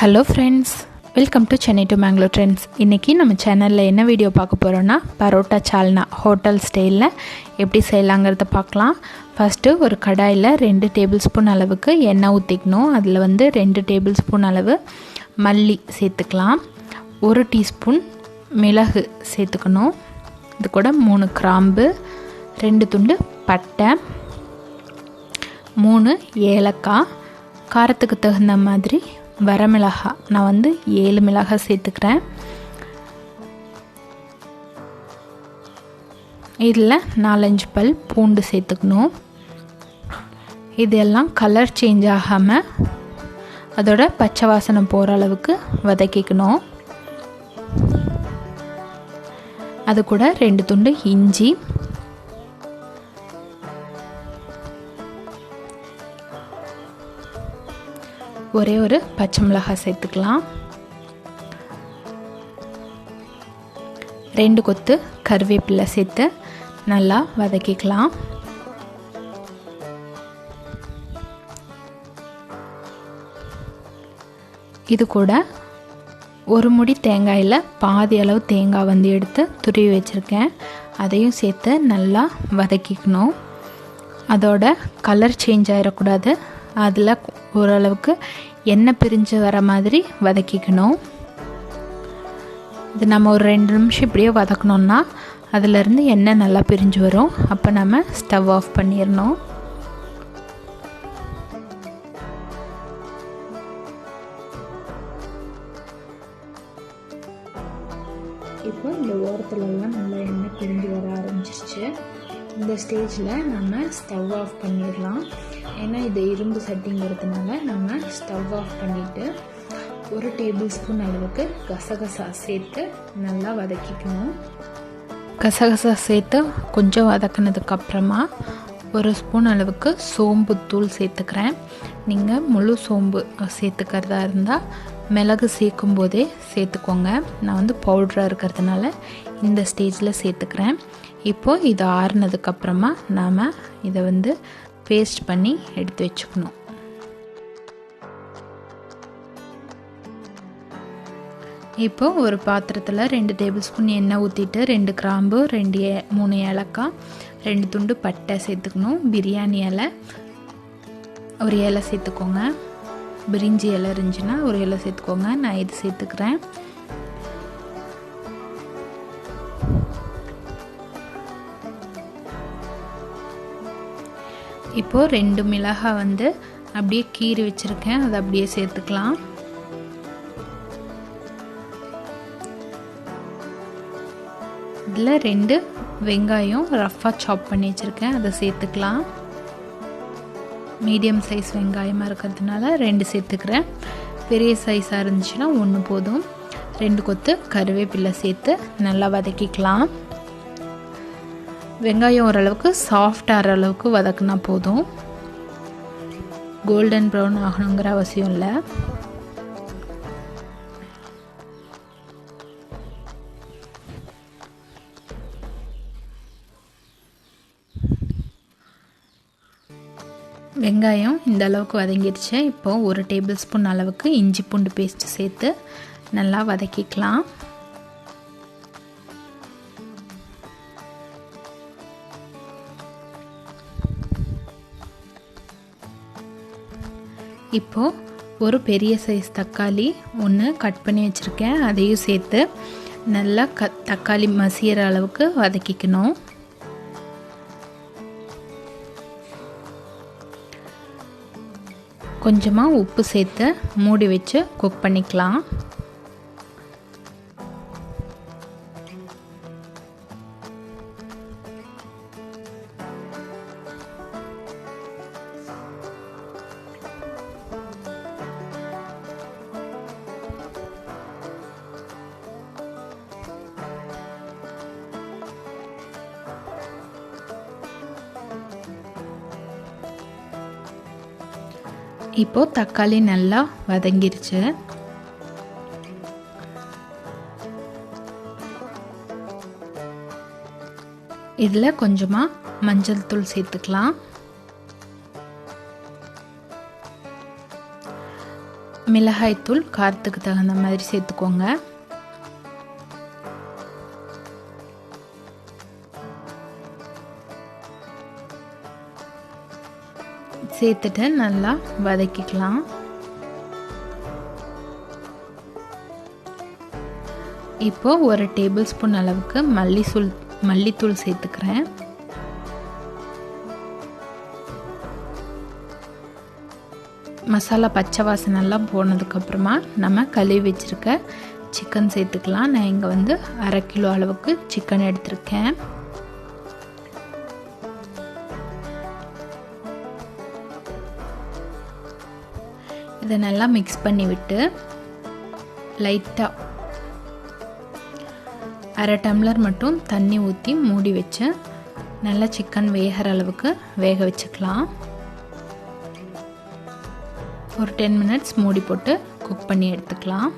Hello friends, welcome to Chennai to Mangalore Trends. இன்னைக்கு நம்ம சேனல்ல என்ன வீடியோ பார்க்க போறோம்னா parotta salna hotel ஸ்டைல்ல எப்படி செய்யலாம்ங்கறத பார்க்கலாம். ஃபர்ஸ்ட் ஒரு கடாயில 2 டேபிள்ஸ்பூன் அளவுக்கு எண்ணெய் ஊத்திக்கணும். அதுல 2 டேபிள்ஸ்பூன் அளவு மல்லி சேர்த்துக்கலாம். 1 டீஸ்பூன் மிளகு சேர்த்துக்கணும். இது கூட 3 கிராம்பு, 2 துண்டு பட்டை, 3 ஏலக்காய், காரத்துக்கு தகுந்த மாதிரி வரமிளகாய் நான் 7 மிளகாய் சேர்த்துக்கிறேன். இதில் 4-5 பல் பூண்டு சேர்த்துக்கணும். இதெல்லாம் கலர் சேஞ்ச் ஆகாமல் அதோட பச்சை வாசனை போகிற அளவுக்கு வதக்கிக்கணும். அது கூட 2 துண்டு இஞ்சி, ஒரே ஒரு பச்சை மிளகாய் சேர்த்துக்கலாம். 2 கொத்து கறிவேப்பிலை சேர்த்து நல்லா வதக்கிக்கலாம். இது கூட ஒரு முடி தேங்காயில் பாதி அளவு தேங்காய் எடுத்து துருவி வச்சுருக்கேன். அதையும் சேர்த்து நல்லா வதக்கிக்கணும். அதோட கலர் சேஞ்ச் ஆகிடக்கூடாது. அதில் ஓரளவுக்கு எண்ணெய் பிரிஞ்சு வர மாதிரி வதக்கிக்கணும். இது நம்ம ஒரு 2 நிமிஷம் இப்படியே வதக்கணும்னா அதிலிருந்து எண்ணெய் நல்லா பிரிஞ்சு வரும். அப்போ நம்ம ஸ்டவ் ஆஃப் பண்ணிடணும். இப்போ இந்த ஓரத்துலலாம் நல்லா எண்ணெய் பிரிஞ்சு வர ஆரம்பிச்சிருச்சு. இந்த ஸ்டேஜில் நம்ம ஸ்டவ் ஆஃப் பண்ணிடலாம். ஏன்னா இது இரும்பு சட்டிங்கிறதுனால நம்ம ஸ்டவ் ஆஃப் பண்ணிவிட்டு 1 டேபிள் ஸ்பூன் அளவுக்கு கசகசா சேர்த்து நல்லா வதக்கிக்கணும். கசகசா சேர்த்து கொஞ்சம் வதக்கினதுக்கப்புறமா 1 ஸ்பூன் அளவுக்கு சோம்புத்தூள் சேர்த்துக்கிறேன். நீங்கள் முழு சோம்பு சேர்த்துக்கிறதா இருந்தால் மிளகு சேர்க்கும் போதே சேர்த்துக்கோங்க. நான் பவுடராக இருக்கிறதுனால இந்த ஸ்டேஜில் சேர்த்துக்கிறேன். இப்போது இது ஆறுனதுக்கப்புறமா நாம் இதை பேஸ்ட் பண்ணி எடுத்து வச்சுக்கணும். இப்போ ஒரு பாத்திரத்தில் 2 டேபிள் ஸ்பூன் எண்ணெய் ஊற்றிட்டு 2 கிராம்பு, 3 ஏலக்காய், 2 துண்டு பட்டை சேர்த்துக்கணும். பிரியாணி இலை ஒரு இலை சேர்த்துக்கோங்க. பிரிஞ்சி இலை இருந்துச்சுன்னா ஒரு இலை சேர்த்துக்கோங்க. நான் இது சேர்த்துக்கிறேன். இப்போது 2 மிளகாய் அப்படியே கீறி வச்சுருக்கேன். அதை அப்படியே சேர்த்துக்கலாம். இதில் 2 வெங்காயம் ரஃப்பாக சாப் பண்ணி வச்சுருக்கேன். அதை சேர்த்துக்கலாம். மீடியம் சைஸ் வெங்காயமாக இருக்கிறதுனால 2 சேர்த்துக்கிறேன். பெரிய சைஸாக இருந்துச்சுன்னா 1 போதும். 2 கொத்து கறிவேப்பிலை சேர்த்து நல்லா வதக்கிக்கலாம். வெங்காயம் ஓரளவுக்கு சாஃப்ட் ஆகிற அளவுக்கு வதக்குனா போதும். கோல்டன் ப்ரௌன் ஆகணுங்கிற அவசியம் இல்லை. வெங்காயம் இந்த அளவுக்கு வதங்கிடுச்சு. இப்போது 1 டேபிள் ஸ்பூன் அளவுக்கு இஞ்சி பூண்டு பேஸ்ட்டு சேர்த்து நல்லா வதக்கிக்கலாம். இப்போது ஒரு பெரிய சைஸ் தக்காளி 1 கட் பண்ணி வச்சுருக்கேன். அதையும் சேர்த்து நல்லா தக்காளி மசிகிற அளவுக்கு வதக்கிக்கணும். கொஞ்சமாக உப்பு சேர்த்து மூடி வச்சு குக் பண்ணிக்கலாம். இப்போது தக்காளி நல்லா வதங்கிருச்சு. இதில் கொஞ்சமாக மஞ்சள் தூள் சேர்த்துக்கலாம். மிளகாய் தூள் காரத்துக்கு தகுந்த மாதிரி சேர்த்துக்கோங்க. சேர்த்துட்டு நல்லா வதக்கிக்கலாம். இப்போ 1 டேபிள் ஸ்பூன் அளவுக்கு மல்லித்தூள் சேர்த்துக்கிறேன். மசாலா பச்சை வாசனை எல்லாம் போனதுக்கப்புறமா நம்ம கழுவி வச்சுருக்க சிக்கன் சேர்த்துக்கலாம். நான் இங்கே வந்து 1/2 கிலோ அளவுக்கு சிக்கன் எடுத்திருக்கேன். இதை நல்லா மிக்ஸ் பண்ணி விட்டு லைட்டாக 1/2 டம்ளர் மட்டும் தண்ணி ஊற்றி மூடி வச்சு நல்லா சிக்கன் வேகிற அளவுக்கு வேக வச்சுக்கலாம். ஒரு 10 மினிட்ஸ் மூடி போட்டு குக் பண்ணி எடுத்துக்கலாம்.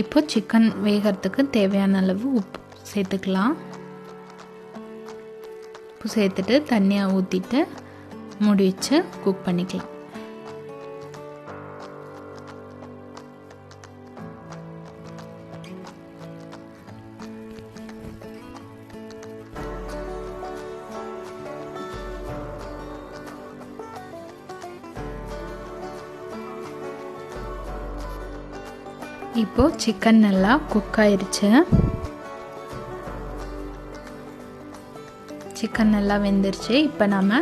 இப்போ சிக்கன் வேகிறதுக்கு தேவையான அளவு உப்பு சேர்த்துக்கலாம். உப்பு சேர்த்துட்டு தண்ணியை ஊற்றிட்டு மூடி வச்சு குக் பண்ணிக்கலாம். இப்போ சிக்கன் நல்லா குக் ஆயிருச்சு. சிக்கன் நல்லா வெந்துருச்சு. இப்போ நம்ம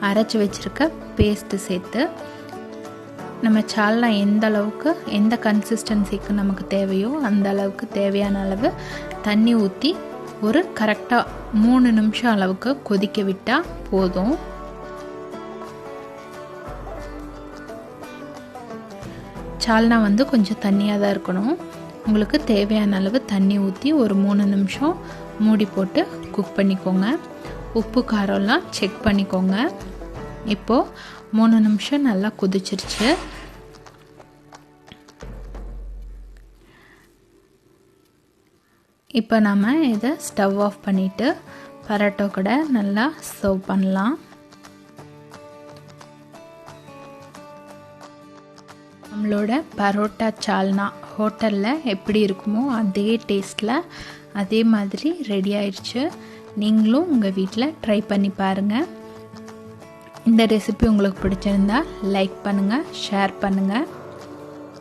அரைச்சி வச்சுருக்க பேஸ்ட்டு சேர்த்து நம்ம சால்னா எந்த கன்சிஸ்டன்சிக்கு நமக்கு தேவையோ அந்த அளவுக்கு தேவையான அளவு தண்ணி ஊற்றி ஒரு கரெக்டாக 3 நிமிஷம் அளவுக்கு கொதிக்க விட்டால் போதும். சால்னா வந்து கொஞ்சம் தண்ணியாக தான் இருக்கணும். உங்களுக்கு தேவையான அளவு தண்ணி ஊற்றி ஒரு 3 நிமிஷம் மூடி போட்டு குக் பண்ணிக்கோங்க. உப்பு காரம்லாம் செக் பண்ணிக்கோங்க. இப்போது 3 நிமிஷம் நல்லா கொதிச்சிருச்சு. இப்போ நம்ம இதை ஸ்டவ் ஆஃப் பண்ணிவிட்டு பரோட்டா கூட நல்லா சர்வ் பண்ணலாம். நம்மளோட பரோட்டா சால்னா ஹோட்டலில் எப்படி இருக்குமோ அதே டேஸ்ட்டில் அதே மாதிரி ரெடி ஆயிடுச்சு. நீங்களும் உங்கள் வீட்டில் ட்ரை பண்ணி பாருங்கள். இந்த ரெசிபி உங்களுக்கு பிடிச்சிருந்தா லைக் பண்ணுங்கள், ஷேர் பண்ணுங்கள்.